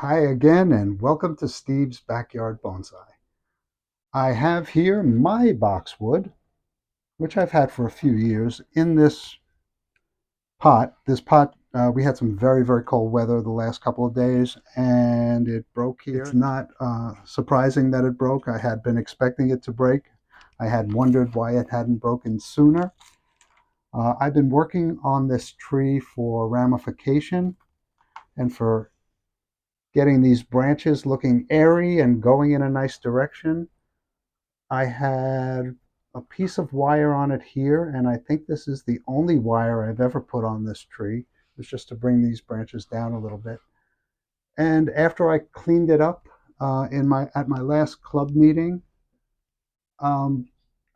Hi again, and welcome to Steve's Backyard Bonsai. I have here my boxwood, which I've had for a few years, in this pot. This pot, we had some very, very cold weather the last couple of days, and it broke here. It's not surprising that it broke. I had been expecting it to break. I had wondered why it hadn't broken sooner. I've been working on this tree for ramification and for getting these branches looking airy and going in a nice direction. I had a piece of wire on it here, and I think this is the only wire I've ever put on this tree. It's just to bring these branches down a little bit. And after I cleaned it up at my last club meeting, um,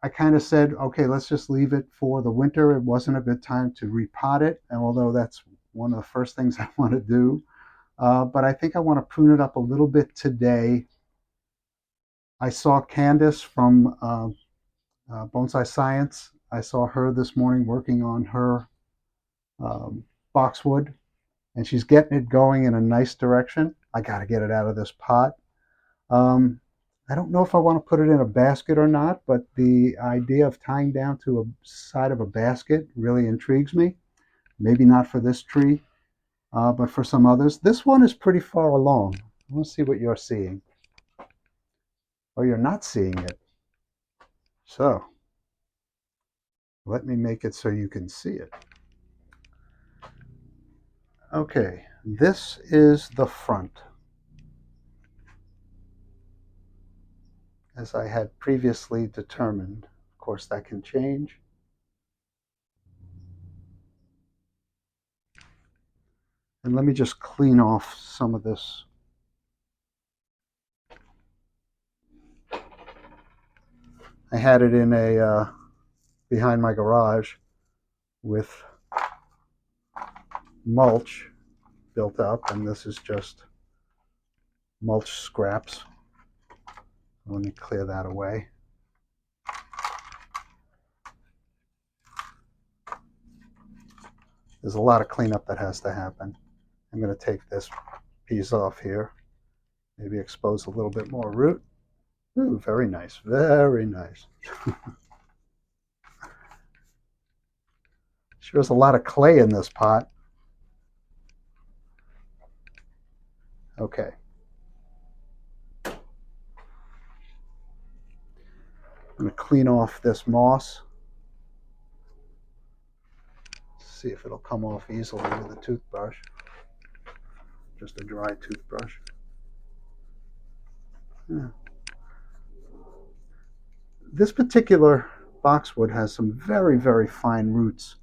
I kind of said, okay, let's just leave it for the winter. It wasn't a good time to repot it, and although that's one of the first things I want to do. But I think I want to prune it up a little bit today. I saw Candace from Bonsai Science. I saw her this morning working on her um, boxwood, and she's getting it going in a nice direction. I got to get it out of this pot. Um, I don't know if I want to put it in a basket or not, but the idea of tying down to a side of a basket really intrigues me. Maybe not for this tree, but for some others. This one is pretty far along. Let's see what you're seeing. Oh, you're not seeing it. So let me make it so you can see it. Okay, this is the front, as I had previously determined. Of course, that can change. And let me just clean off some of this. I had it in a behind my garage with mulch built up, and this is just mulch scraps. Let me clear that away. There's a lot of cleanup that has to happen. I'm going to take this piece off here, maybe expose a little bit more root. Ooh, very nice, very nice. Sure is a lot of clay in this pot. Okay. I'm going to clean off this moss. See if it'll come off easily with a toothbrush. Just a dry toothbrush. Yeah. This particular boxwood has some very, very fine roots.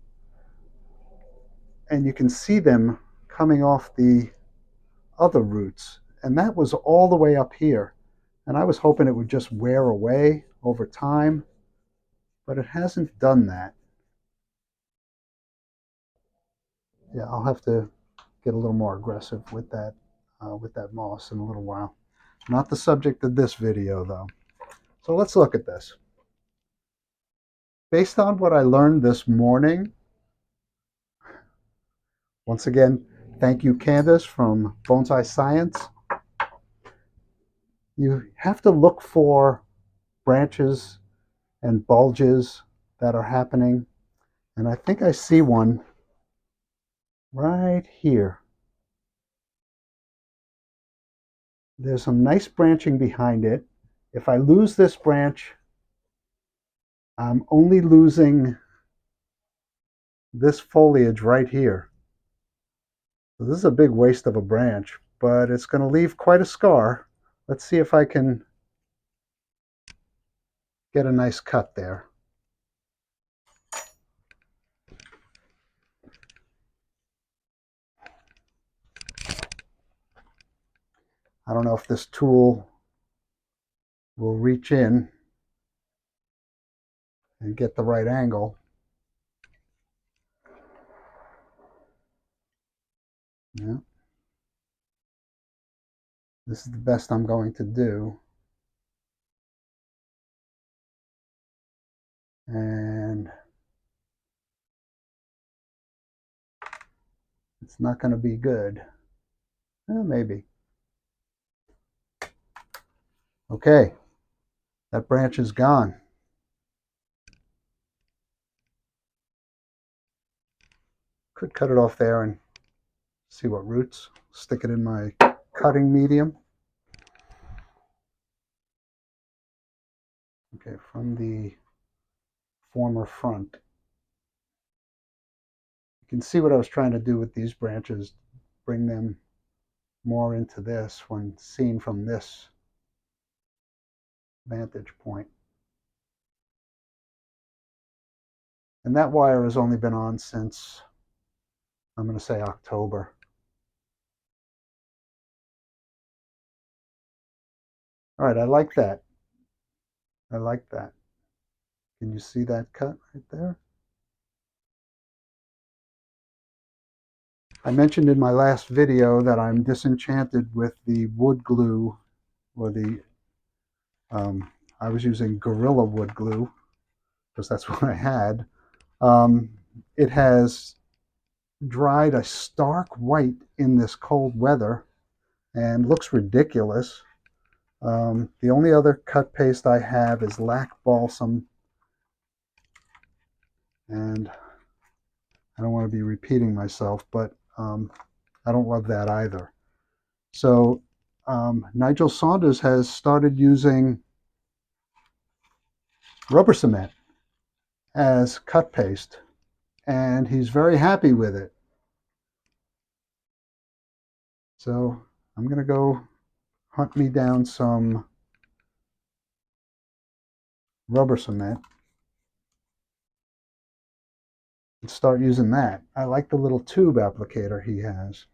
And you can see them coming off the other roots. And that was all the way up here. And I was hoping it would just wear away over time, but it hasn't done that. Yeah, I'll have to get a little more aggressive with that moss in a little while. Not the subject of this video, though. So let's look at this. Based on what I learned this morning, once again, thank you, Candace from Bonsai Science. You have to look for branches and bulges that are happening. And I think I see one right here. There's some nice branching behind it. If I lose this branch, I'm only losing this foliage right here. So this is a big waste of a branch, but it's going to leave quite a scar. Let's see if I can get a nice cut there. I don't know if this tool will reach in and get the right angle. Yeah. This is the best I'm going to do. And it's not going to be good. Maybe. Okay, that branch is gone. Could cut it off there and see what roots. Stick it in my cutting medium. Okay, from the former front. You can see what I was trying to do with these branches, bring them more into this when seen from this vantage point. And that wire has only been on since, I'm going to say, October. All right, I like that. I like that. Can you see that cut right there? I mentioned in my last video that I'm disenchanted with the wood glue, or the, I was using Gorilla wood glue because that's what I had. Um, it has dried a stark white in this cold weather and looks ridiculous. The only other cut paste I have is lac balsam, and I don't want to be repeating myself, but I don't love that either. So Nigel Saunders has started using rubber cement as cut paste, and he's very happy with it. So I'm going to go hunt me down some rubber cement and start using that. I like the little tube applicator he has.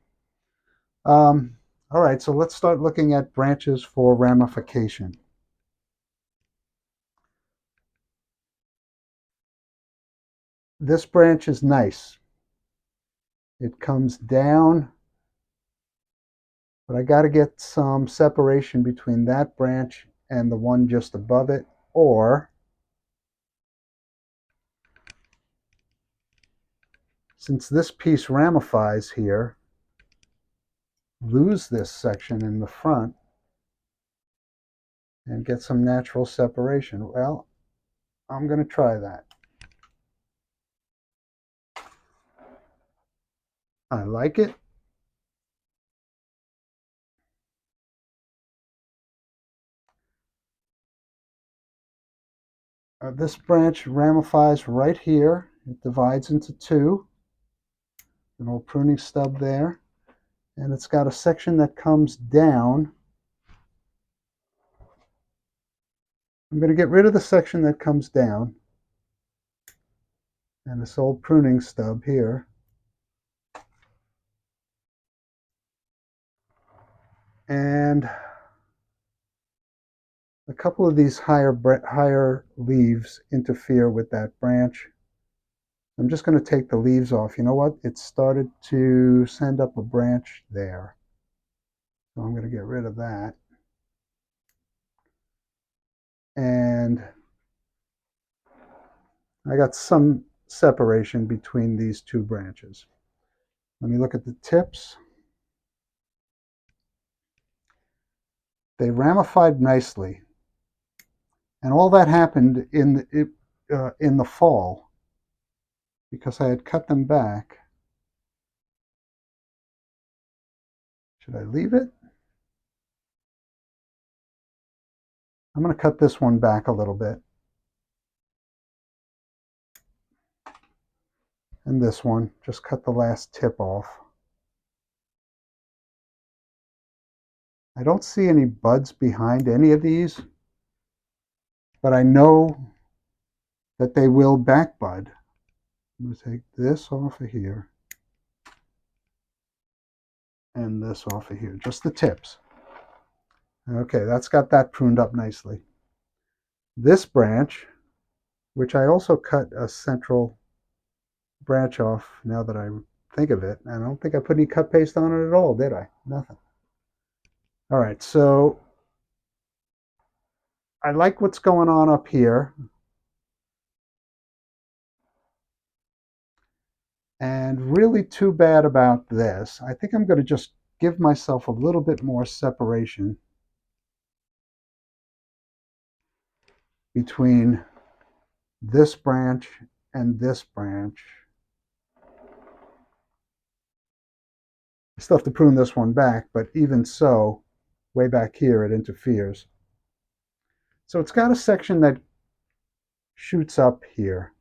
All right, so let's start looking at branches for ramification. This branch is nice. It comes down, but I got to get some separation between that branch and the one just above it, or since this piece ramifies here, lose this section in the front and get some natural separation. Well, I'm going to try that. I like it. This branch ramifies right here. It divides into two. An old pruning stub there. And it's got a section that comes down. I'm going to get rid of the section that comes down and this old pruning stub here. And a couple of these higher leaves interfere with that branch. I'm just going to take the leaves off. You know what? It started to send up a branch there. So I'm going to get rid of that. And I got some separation between these two branches. Let me look at the tips. They ramified nicely. And all that happened in the fall because I had cut them back. Should I leave it? I'm going to cut this one back a little bit. And this one, just cut the last tip off. I don't see any buds behind any of these, but I know that they will back bud. I'm going to take this off of here and this off of here, just the tips. Okay, that's got that pruned up nicely. This branch, which I also cut a central branch off now that I think of it. I don't think I put any cut paste on it at all, did I? Nothing. All right, so I like what's going on up here. And really too bad about this. I think I'm going to just give myself a little bit more separation between this branch and this branch. I still have to prune this one back, but even so, way back here it interferes. So it's got a section that shoots up here.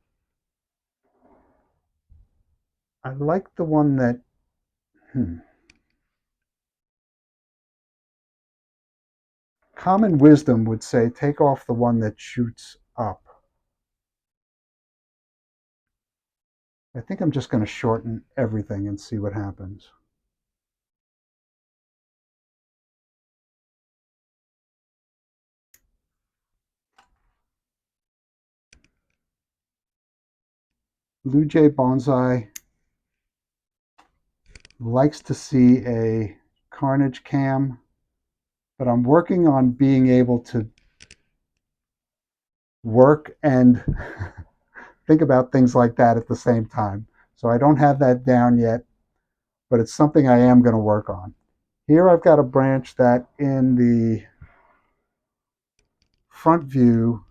I like the one that, common wisdom would say take off the one that shoots up. I think I'm just going to shorten everything and see what happens. Blue Jay Bonsai likes to see a carnage cam, but I'm working on being able to work and think about things like that at the same time. So I don't have that down yet, but it's something I am going to work on. Here I've got a branch that in the front view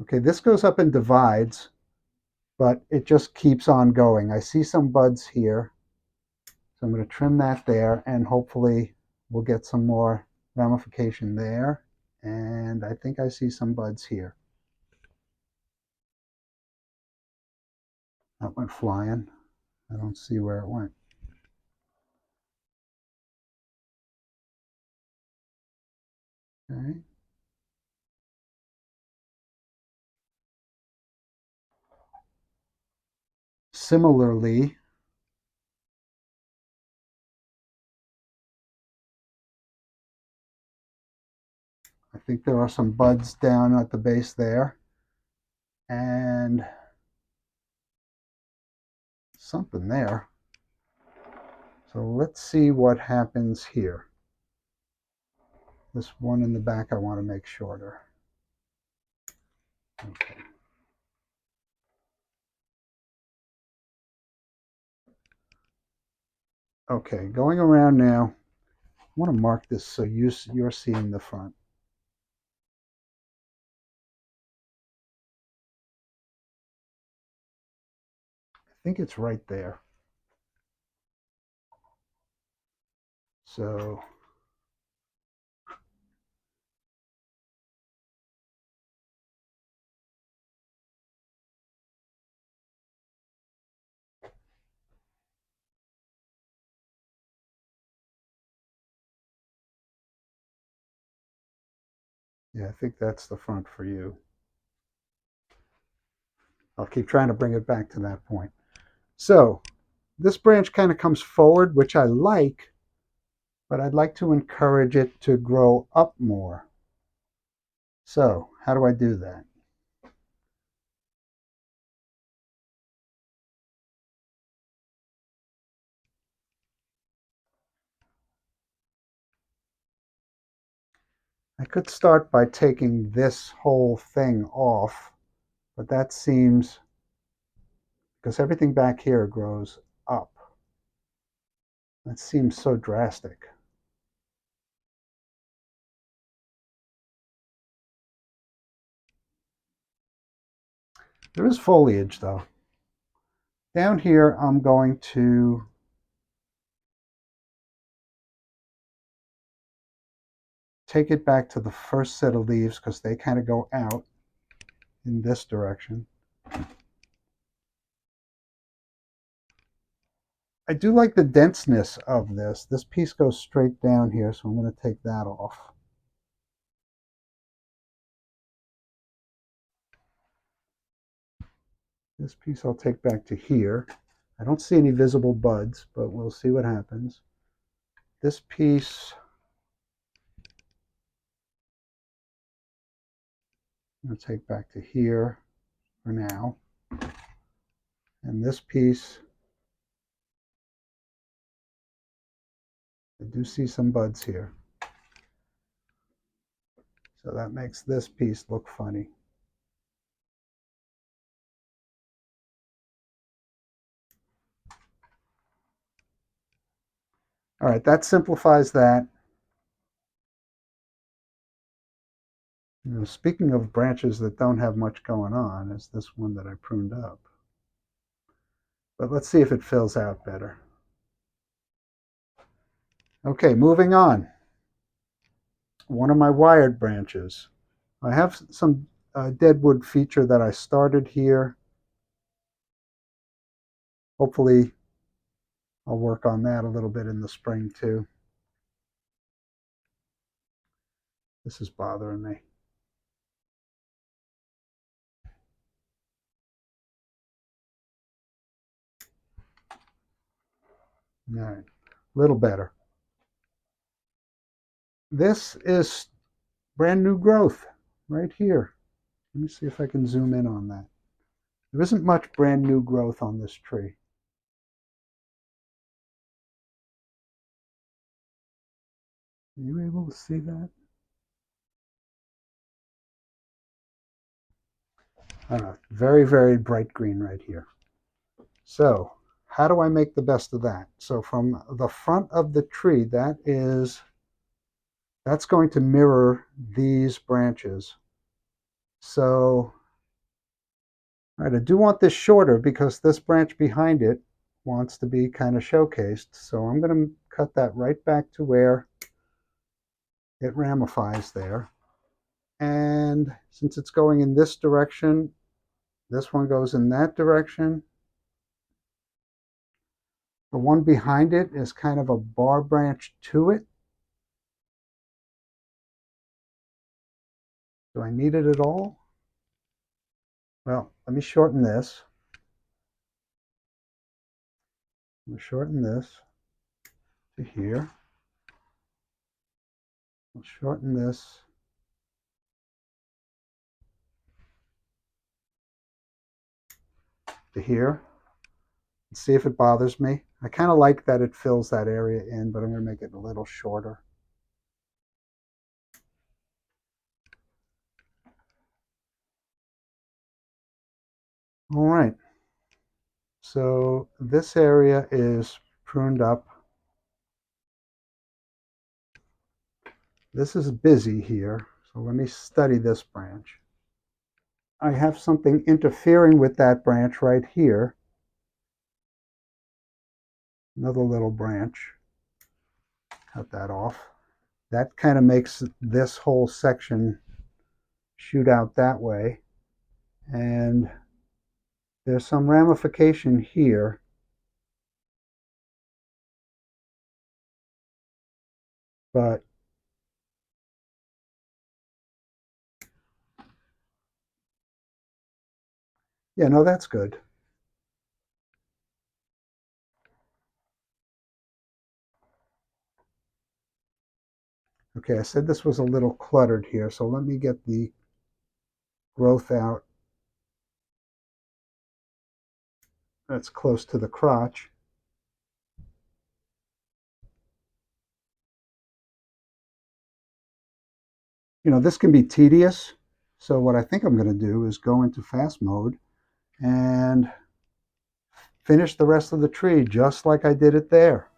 okay, this goes up and divides, but it just keeps on going. I see some buds here, so I'm going to trim that there, and hopefully we'll get some more ramification there. And I think I see some buds here. That went flying. I don't see where it went. Okay. Similarly, I think there are some buds down at the base there, and something there. So let's see what happens here. This one in the back I want to make shorter. Okay. Okay, going around now, I want to mark this so you're seeing the front. I think it's right there. So yeah, I think that's the front for you. I'll keep trying to bring it back to that point. So this branch kind of comes forward, which I like, but I'd like to encourage it to grow up more. So how do I do that? I could start by taking this whole thing off, but that seems, because everything back here grows up, that seems so drastic. There is foliage though. Down here I'm going to take it back to the first set of leaves because they kind of go out in this direction. I do like the denseness of this. This piece goes straight down here, so I'm going to take that off. This piece I'll take back to here. I don't see any visible buds, but we'll see what happens. This piece I'm going to take back to here for now. And this piece, I do see some buds here. So that makes this piece look funny. All right, that simplifies that. Speaking of branches that don't have much going on, is this one that I pruned up. But let's see if it fills out better. Okay, moving on. One of my wired branches. I have some deadwood feature that I started here. Hopefully, I'll work on that a little bit in the spring too. This is bothering me. All right, a little better. This is brand new growth right here. Let me see if I can zoom in on that. There isn't much brand new growth on this tree. Are you able to see that? Very, very bright green right here. So how do I make the best of that? So from the front of the tree, that's going to mirror these branches. So, all right, I do want this shorter because this branch behind it wants to be kind of showcased. So I'm going to cut that right back to where it ramifies there. And since it's going in this direction, this one goes in that direction. The one behind it is kind of a bar branch to it. Do I need it at all? Well, let me shorten this. I'm going to shorten this to here. I'll shorten this to here. And see if it bothers me. I kind of like that it fills that area in, but I'm going to make it a little shorter. All right. So this area is pruned up. This is busy here, so let me study this branch. I have something interfering with that branch right here. Another little branch. Cut that off. That kind of makes this whole section shoot out that way. And there's some ramification here. But yeah, no, that's good. Okay, I said this was a little cluttered here, so let me get the growth out that's close to the crotch. This can be tedious. So what I think I'm going to do is go into fast mode and finish the rest of the tree just like I did it there.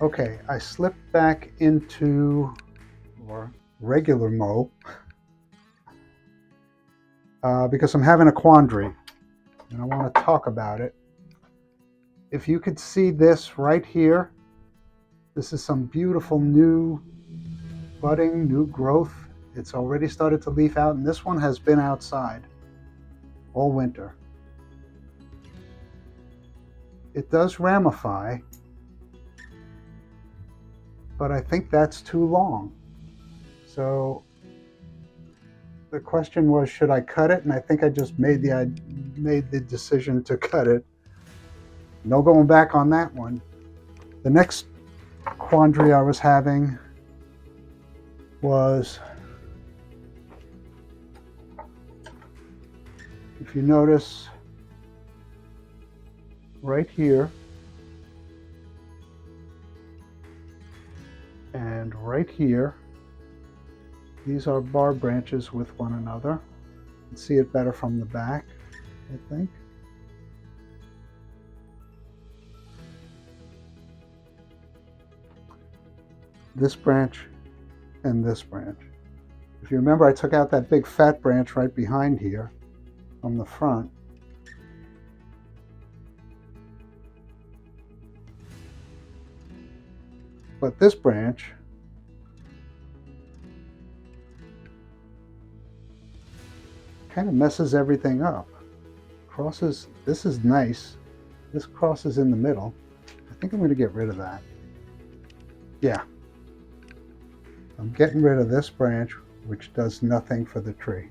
Okay, I slipped back into regular mode because I'm having a quandary and I want to talk about it. If you could see this right here, this is some beautiful new budding, new growth. It's already started to leaf out, and this one has been outside all winter. It does ramify, but I think that's too long. So the question was, should I cut it? And I think I just made the decision to cut it. No going back on that one. The next quandary I was having was, if you notice right here and right here, These are bar branches with one another. You can see it better from the back, I think. This branch and this branch. If you remember, I took out that big fat branch right behind here from the front. But this branch kind of messes everything up. Crosses, this is nice. This crosses in the middle. I think I'm going to get rid of that. Yeah. I'm getting rid of this branch, which does nothing for the tree.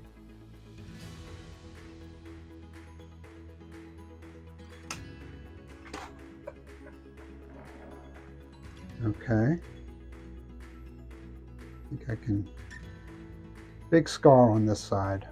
Okay. I think I can. Big scar on this side.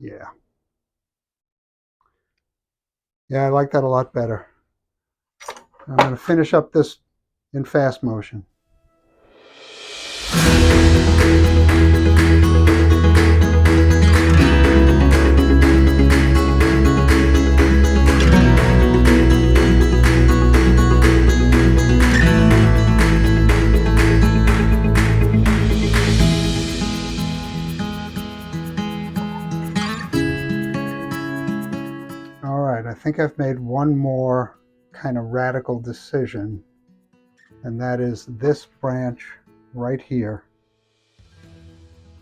Yeah. Yeah, I like that a lot better. I'm going to finish up this in fast motion. All right, I think I've made one more kind of radical decision, and that is this branch right here.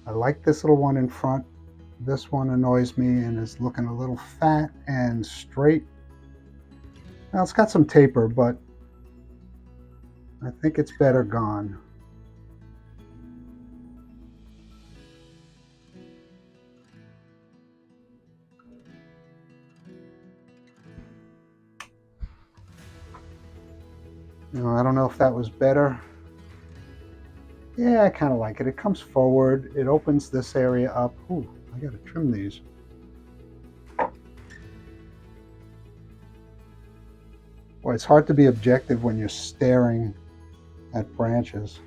I like this little one in front. This one annoys me and is looking a little fat and straight. Now it's got some taper, but I think it's better gone. I don't know if that was better. Yeah, I kind of like it. It comes forward. It opens this area up. Ooh, I got to trim these. Boy, it's hard to be objective when you're staring at branches.